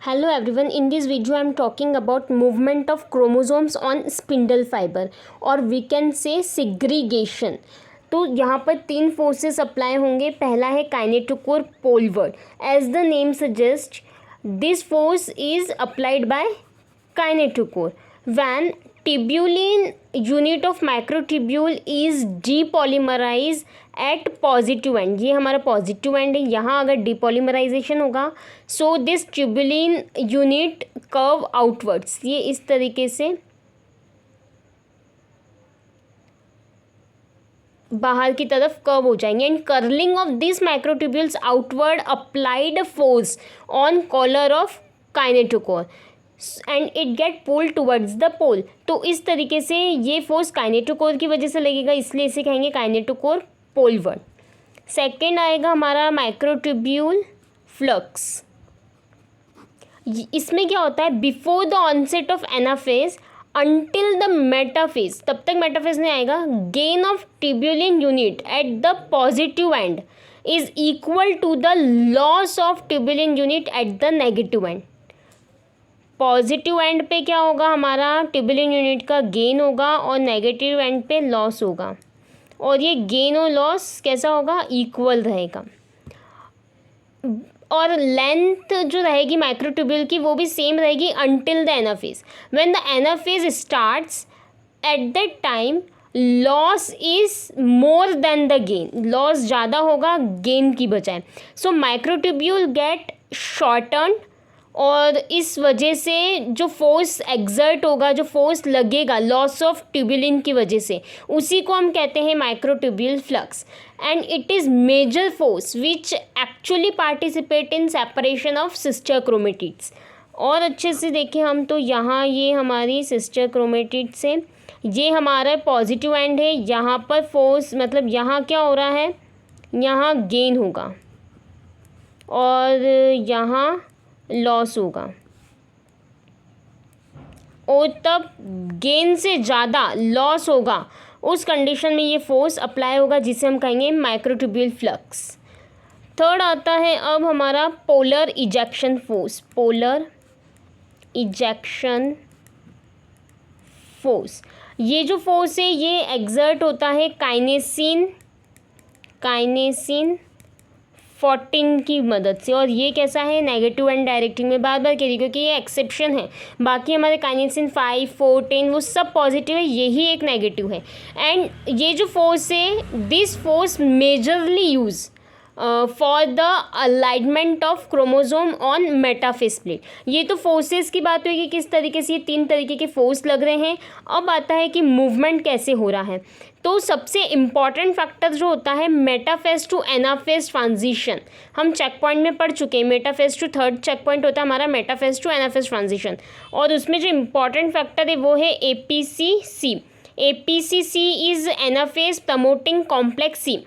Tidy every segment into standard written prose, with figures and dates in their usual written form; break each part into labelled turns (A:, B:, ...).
A: Hello everyone, in this video I am talking about movement of chromosomes on spindle fiber और we can say segregation। तो यहाँ पर तीन forces apply होंगे। पहला है kinetochore poleward. As the name suggest this force is applied by kinetochore when tubulin unit of microtubule is depolymerize at positive end. ये हमारा पॉजिटिव एंड है। यहाँ अगर डिपॉलीमराइजेशन होगा so this tubulin unit curve outwards, ये इस तरीके से बाहर की तरफ कर्व हो जाएंगे। And curling of this microtubules outward applied force on collar of kinetochore and it get pull towards the pole. तो इस तरीके से ये फोर्स काइनेटोकोर की वजह से लगेगा, इसलिए इसे कहेंगे काइनेटोकोर पोलवर्ड। सेकेंड आएगा हमारा माइक्रोट्यूब्यूल फ्लक्स। इसमें क्या होता है, before the onset of anaphase until the metaphase, तब तक मेटाफेज नहीं आएगा, gain of tubulin unit at the positive end is equal to the loss of tubulin unit at the negative end. Positive end पे क्या होगा, हमारा tubulin unit का gain होगा और नेगेटिव एंड पे लॉस होगा। और ये गेन और लॉस कैसा होगा, इक्वल रहेगा। और लेंथ जो रहेगी माइक्रोट्यूब्यूल की वो भी सेम रहेगी until the anaphase. When the anaphase starts at that time loss is more than the gain, loss ज़्यादा होगा गेन की बजाय। सो माइक्रोट्यूब्यूल गेट शॉर्टन और इस वजह से जो फोर्स एग्जर्ट होगा, जो फोर्स लगेगा लॉस ऑफ ट्यूबुलिन की वजह से, उसी को हम कहते हैं microtubule flux. And it is major force which actually participate in separation of sister chromatids. और अच्छे से देखें हम तो यहाँ ये हमारी सिस्टर क्रोमेटिड्स है, ये हमारा पॉजिटिव एंड है। यहाँ पर फोर्स मतलब यहाँ क्या हो रहा है, यहाँ गेन होगा और यहाँ लॉस होगा। और तब गेन से ज़्यादा लॉस होगा, उस कंडीशन में ये फोर्स अप्लाई होगा जिसे हम कहेंगे माइक्रोट्यूब्यूल फ्लक्स। थर्ड आता है अब हमारा polar ejection force. Polar ejection force, ये जो फोर्स है ये एग्जर्ट होता है काइनेसिन 14 की मदद से। और ये कैसा है, नेगेटिव एंड डायरेक्टिंग में बार बार कह रही क्योंकि ये एक्सेप्शन है। बाकी हमारे काइनेसिन 5, 4, 10 वो सब पॉजिटिव है, यही एक नेगेटिव है। एंड ये जो फोर्स है, this force majorly use for the alignment of chromosome on metaphase plate. ये तो फोर्सेस की बात हुई कि किस तरीके से ये तीन तरीके के फोर्स लग रहे हैं। अब आता है कि मूवमेंट कैसे हो रहा है। तो सबसे इम्पॉर्टेंट फैक्टर जो होता है मेटाफेज टू एनाफेज ट्रांजिशन, हम चेक पॉइंट में पढ़ चुके हैं। Metaphase to third check point होता है हमारा मेटाफेज टू एनाफेज ट्रांजिशन। और उसमें जो इम्पॉर्टेंट फैक्टर है वो है APCC। APCC is anaphase promoting complex C।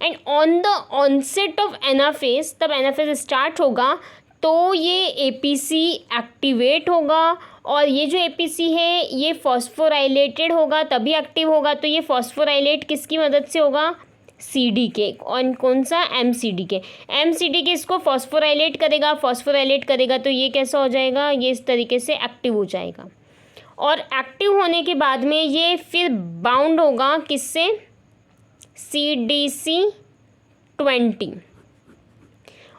A: And on the onset of anaphase, तब एनाफेज स्टार्ट होगा तो ये APC एक्टिवेट होगा। और ये जो APC है ये फॉस्फोराइलेटेड होगा तभी एक्टिव होगा। तो ये फॉस्फोराइलेट किसकी मदद से होगा, CD के। और कौन सा, MCD के। MCD के इसको फॉस्फोराइलेट करेगा, फॉस्फोराइलेट करेगा तो ये कैसा हो जाएगा, ये इस तरीके से एक्टिव हो जाएगा। और एक्टिव होने के बाद में ये फिर बाउंड होगा किससे, CDC20।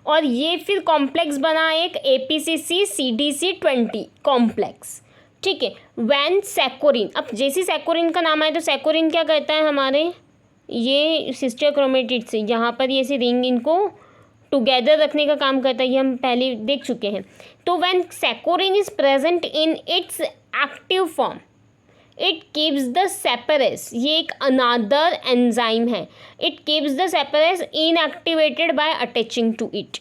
A: और ये फिर कॉम्प्लेक्स बना एक APCC CDC20 कॉम्प्लेक्स, ठीक है। वैन सैकोरिन, अब जैसे सैकोरिन का नाम आए तो सैकोरिन क्या कहता है, हमारे ये सिस्टर क्रोमेटिड से यहाँ पर ये ऐसे रिंग इनको टुगेदर रखने का काम करता है, ये हम पहले देख चुके हैं। तो when securin is present in its active form it keeps the separase, ये एक अनादर एंजाइम है, it keeps the separase inactivated by attaching to it.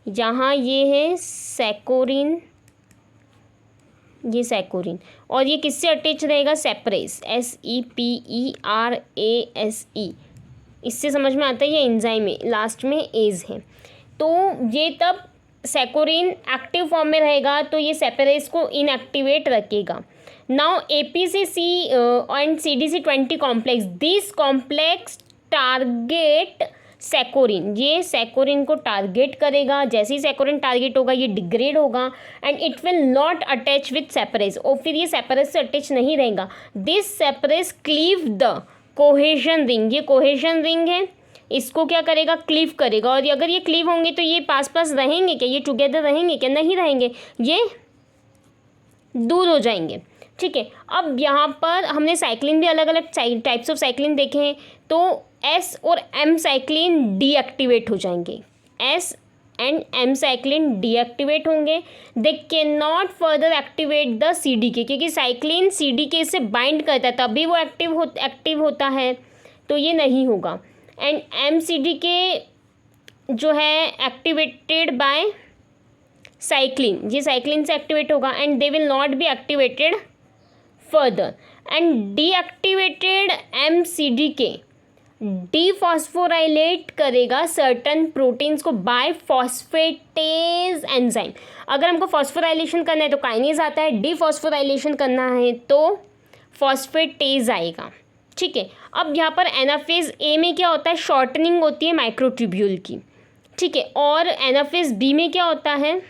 A: यहाँ ये है सैकोरिन, ये सैकोरिन, और ये किससे अटैच रहेगा, सेपरेस, SEPERASE। इससे समझ में आता है ये एंजाइम है, लास्ट में एज है। तो ये तब सैकोरिन एक्टिव फॉर्म में रहेगा तो ये सेपरेस को इनएक्टिवेट रखेगा। Now APCC and CDC20 complex, these complex target सैकोरिन, ये सैकोरिन को टारगेट करेगा। जैसे ही सैकोरिन टारगेट होगा ये डिग्रेड होगा and it will not attach with separase, और फिर ये सेपरेज से अटैच नहीं रहेगा। This separase cleave the cohesin ring, ये कोहेजन रिंग है, इसको क्या करेगा, क्लीव करेगा। और अगर ये क्लीव होंगे तो ये पास पास रहेंगे क्या, ये टुगेदर रहेंगे क्या, नहीं रहेंगे, ये दूर हो जाएंगे। ठीक है, अब यहाँ पर हमने साइक्लिन भी अलग अलग टाइप्स ऑफ साइक्लिन देखे हैं। तो एस और एम साइक्लिन डीएक्टिवेट हो जाएंगे, S and M cyclin deactivate होंगे। They can not further activate the CDK, क्योंकि साइक्लिन सीडीके से बाइंड करता है तभी वो एक्टिव होता है, तो ये नहीं होगा। एंड एमसीडीके जो है एक्टिवेटेड बाय साइक्लिन, ये साइक्लिन से एक्टिवेट होगा and they will not be activated further. And deactivated MCDK dephosphorylate करेगा सर्टन प्रोटीन्स को बाय फॉस्फेटेज एंजाइम। अगर हमको फॉस्फोराइलेशन करना है तो काइनेज आता है, डीफॉस्फोराइलेशन करना है तो फॉस्फेटेज आएगा। ठीक है, अब यहाँ पर एनाफेज ए में क्या होता है, शॉर्टनिंग होती है माइक्रोट्यूब्यूल की। ठीक है, और एनाफेज बी में क्या होता है,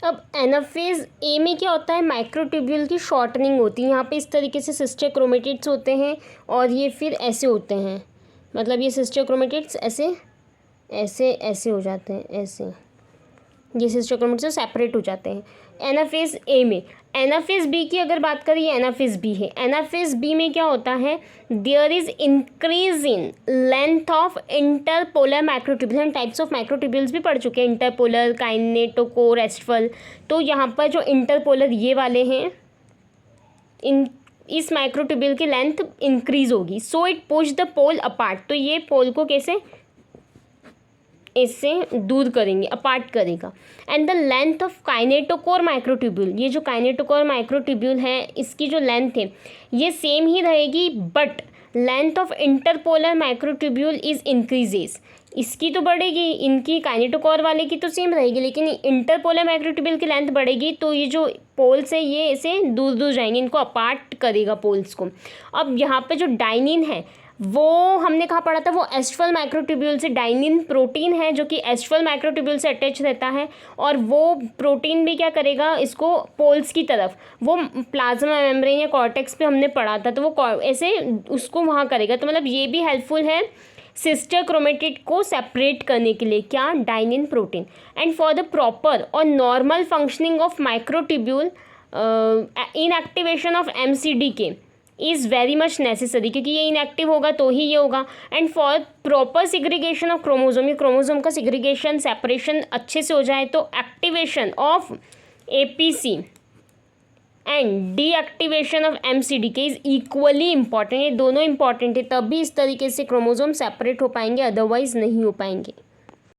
A: अब एनाफेज ए में क्या होता है, माइक्रोट्यूब्यूल की शॉर्टनिंग होती है। यहाँ पे इस तरीके से सिस्टर क्रोमेटिड्स होते हैं और ये फिर ऐसे होते हैं, मतलब ये सिस्टर क्रोमेटिड्स ऐसे ऐसे ऐसे हो जाते हैं, ऐसे ये सिस्टर क्रोमेटिड्स सेपरेट हो जाते हैं एनाफेज ए में। एनाफेज बी की अगर बात करें, ये एनाफेज बी है। एनाफेज बी में क्या होता है, there is increase in length of interpolar microtubules. हम टाइप्स ऑफ माइक्रोट्यूब्यूल्स भी पढ़ चुके हैं, इंटरपोलर, काइनेटोकोर, एस्ट्रल। तो यहाँ पर जो इंटरपोलर ये वाले हैं, इस माइक्रोट्यूब्यूल की लेंथ इंक्रीज होगी। So it push the pole apart, तो ये पोल को कैसे इससे दूर करेंगे, अपार्ट करेगा। And the length of kinetochore microtubule, ये जो काइनेटोकोर माइक्रोट्यूब्यूल है इसकी जो लेंथ है ये सेम ही रहेगी, but length of interpolar microtubule is increases, इसकी तो बढ़ेगी, इनकी काइनेटोकोर वाले की तो सेम रहेगी, लेकिन इंटरपोलर माइक्रोट्यूब्यूल की लेंथ बढ़ेगी। तो ये जो पोल्स है ये ऐसे दूर दूर जाएंगे, इनको अपार्ट करेगा पोल्स को। अब यहाँ पे जो डाइनिन है वो हमने कहाँ पढ़ा था, वो एस्ट्रल माइक्रोट्यूब्यूल से, डाइनिन प्रोटीन है जो कि एस्ट्रल माइक्रोट्यूब्यूल से अटैच रहता है, और वो प्रोटीन भी क्या करेगा, इसको पोल्स की तरफ, वो प्लाज्मा मेम्ब्रेन या कॉर्टेक्स पे हमने पढ़ा था, तो वो ऐसे उसको वहाँ करेगा। तो मतलब ये भी हेल्पफुल है सिस्टर क्रोमेटिड को सेपरेट करने के लिए, क्या, dynein protein. And for the proper और normal functioning of microtubule inactivation of MCDK is very much necessary, क्योंकि ये इनएक्टिव होगा तो ही ये होगा। And for proper segregation of chromosome, ये क्रोमोजोम का सिग्रीगेशन सेपरेशन अच्छे से हो जाए, तो activation of APC and deactivation of MCDK is equally important. ये दोनों इंपॉर्टेंट है, तभी इस तरीके से क्रोमोजोम सेपरेट हो पाएंगे, अदरवाइज नहीं हो पाएंगे।